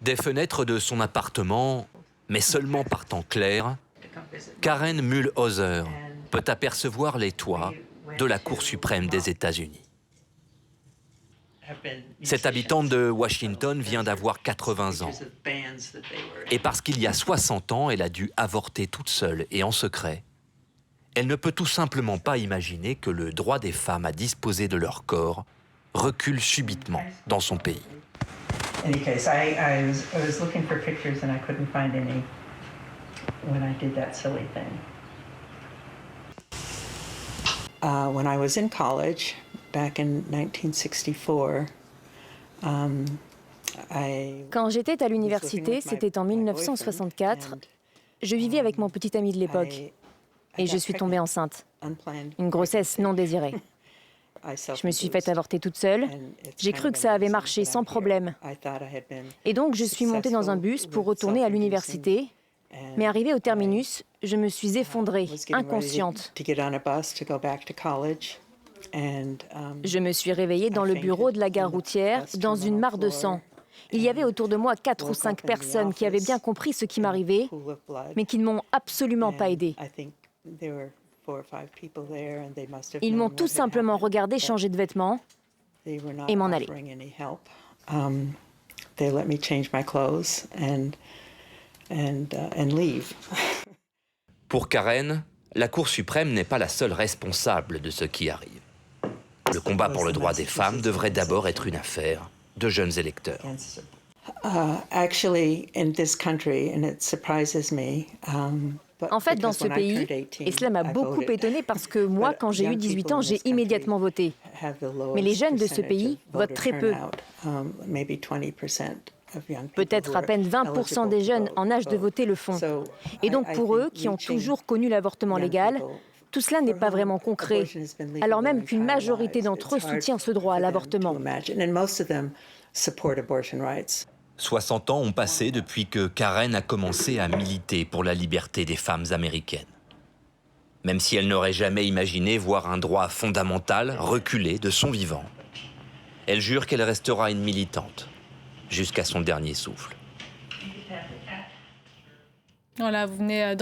Des fenêtres de son appartement, mais seulement par temps clair, Karen Mulhauser peut apercevoir les toits de la Cour suprême des États-Unis. Cette habitante de Washington vient d'avoir 80 ans. Et parce qu'il y a 60 ans, elle a dû avorter toute seule et en secret. Elle ne peut tout simplement pas imaginer que le droit des femmes à disposer de leur corps recule subitement dans son pays. Any case, I was looking for pictures and I couldn't find any when I did that silly thing. When I was in college, back in 1964, Quand j'étais à l'université, c'était en 1964, je vivais avec mon petit ami de l'époque et je suis tombée enceinte. Une grossesse non désirée. Je me suis faite avorter toute seule. J'ai cru que ça avait marché sans problème. Et donc, je suis montée dans un bus pour retourner à l'université. Mais arrivée au terminus, je me suis effondrée, inconsciente. Je me suis réveillée dans le bureau de la gare routière, dans une mare de sang. Il y avait autour de moi 4 ou 5 personnes qui avaient bien compris ce qui m'arrivait, mais qui ne m'ont absolument pas aidée. Ils m'ont tout simplement regardé changer de vêtements et m'en aller. Pour Karen, la Cour suprême n'est pas la seule responsable de ce qui arrive. Le combat pour le droit des femmes devrait d'abord être une affaire de jeunes électeurs. En fait, dans ce pays, et cela m'a beaucoup étonnée parce que moi, quand j'ai eu 18 ans, j'ai immédiatement voté. Mais les jeunes de ce pays votent très peu. Peut-être à peine 20% des jeunes en âge de voter le font. Et donc pour eux, qui ont toujours connu l'avortement légal, tout cela n'est pas vraiment concret, alors même qu'une majorité d'entre eux soutient ce droit à l'avortement. 60 ans ont passé depuis que Karen a commencé à militer pour la liberté des femmes américaines. Même si elle n'aurait jamais imaginé voir un droit fondamental reculer de son vivant, elle jure qu'elle restera une militante jusqu'à son dernier souffle. Voilà, vous venez